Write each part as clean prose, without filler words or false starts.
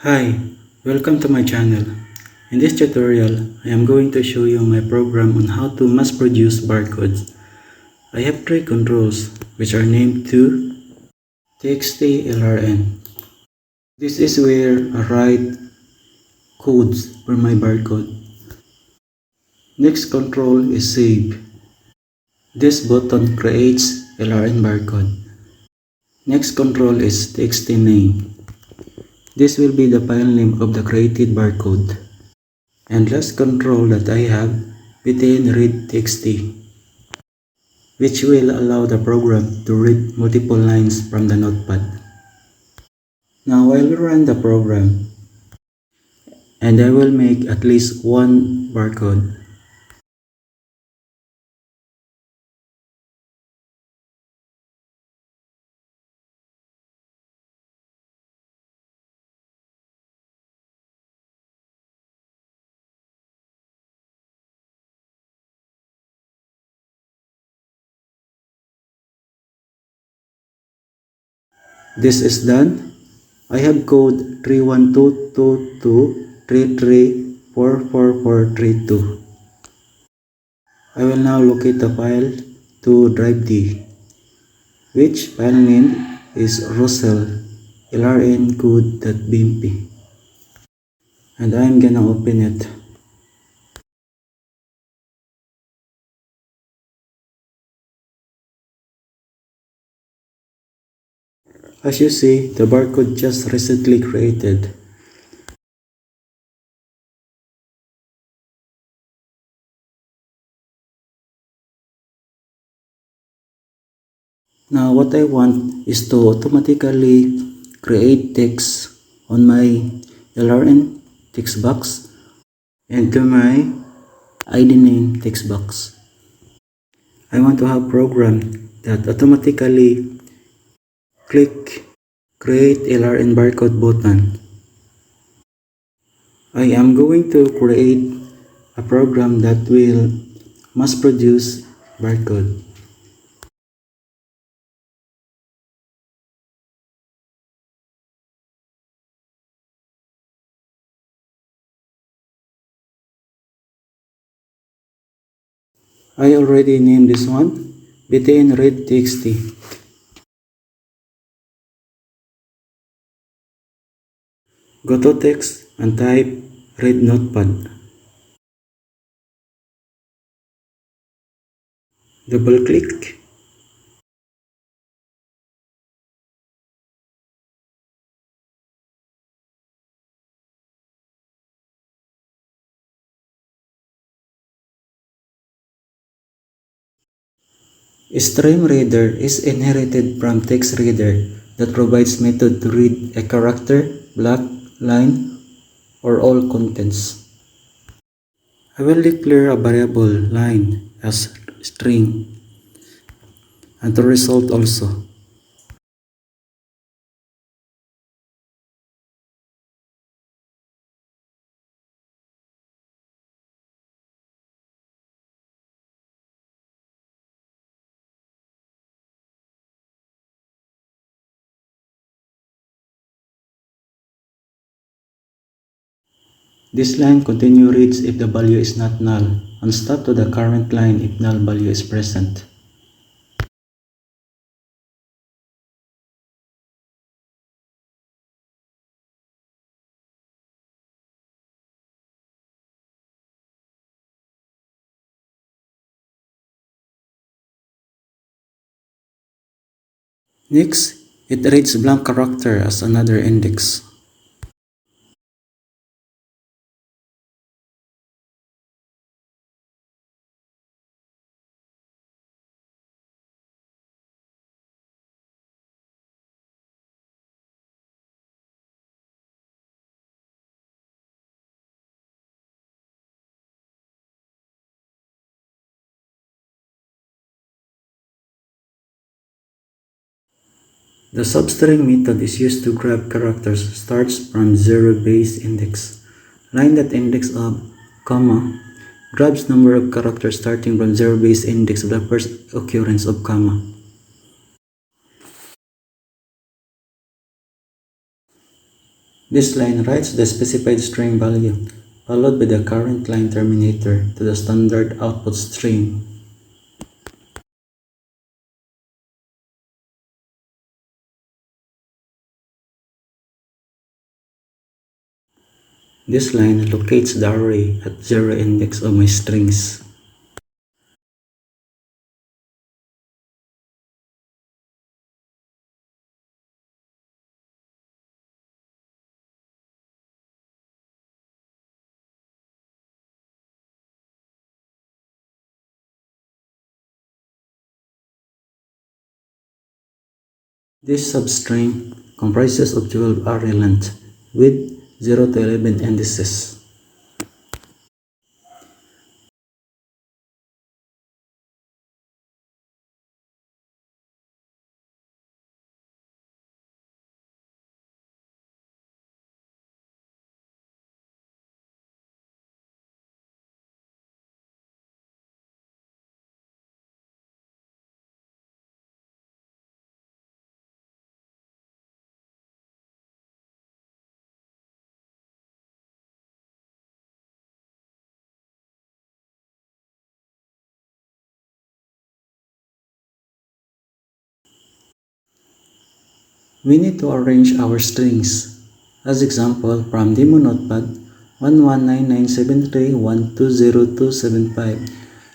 Hi, welcome to my channel. In this tutorial, I am going to show you my program on how to mass produce barcodes. I have three controls which are named to txt lrn. This is where I write codes for my barcode. Next control is save. This button creates lrn barcode. Next control is txt name. This will be the file name of the created barcode. And last control that I have within read txt, which will allow the program to read multiple lines from the notepad. Now I will run the program and I will make at least one barcode. This is done. I have code 3122233444432. I will now locate the file to drive D, which file name is Russell lrncode.bmp, and I'm gonna open it. As you see, the barcode just recently created. Now what I want is to automatically create text on my LRN text box and to my ID name text box. I want to have program that automatically click create LRN barcode button. I am going to create a program that will mass produce barcode. I already named this one btn read txt. Go to text and type read notepad. Double click. Stream reader is inherited from text reader that provides method to read a character, block, line, or all contents. I will declare a variable line as string and the result also. This line continue reads if the value is not null and stop to the current line if null value is present. Next, it reads blank character as another index. The substring method is used to grab characters starts from zero base index. Line that index of, comma, grabs number of characters starting from zero base index of the first occurrence of comma. This line writes the specified string value, followed by the current line terminator to the standard output string. This line locates the array at 0 index of my strings. This substring comprises of 12 array length with 0 to 11 indices. We need to arrange our strings. As example, from demo notepad 119973120275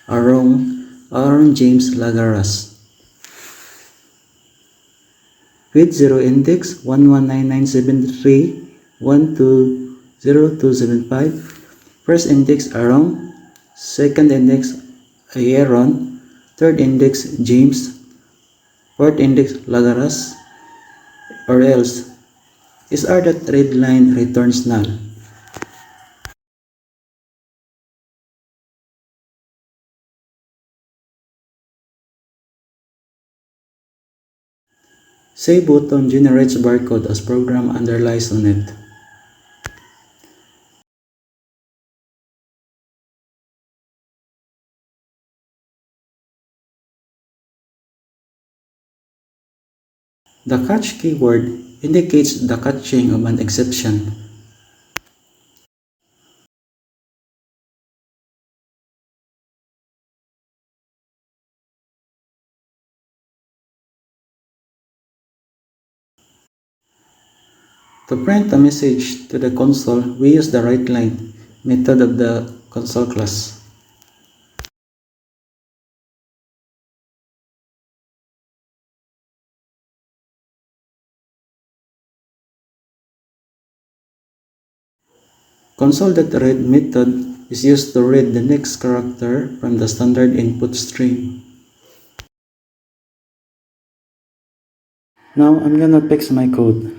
Aaron James Lagaras. With 0 index 119973120275, first index Aaron, second index Aaron, third index James, fourth index Lagaras, or else is r that red line returns null. Save button generates barcode as program underlies on it. The catch keyword indicates the catching of an exception. To print a message to the console, we use the writeLine method of the console class. Console.read method is used to read the next character from the standard input string. Now I'm gonna fix my code.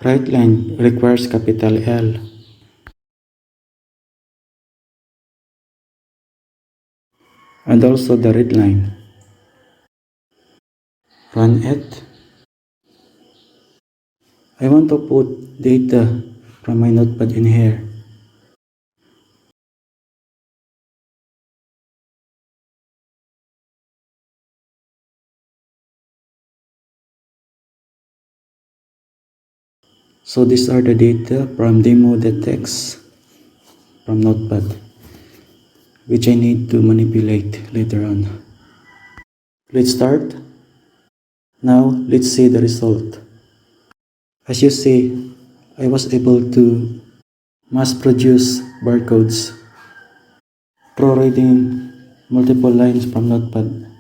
WriteLine requires capital L. And also the readline. Run it. I want to put data from my notepad in here. So these are the data from demo.txt from notepad, which I need to manipulate later on. Let's start. Now let's see the result. As you see, I was able to mass produce barcodes, prorating multiple lines from Notepad.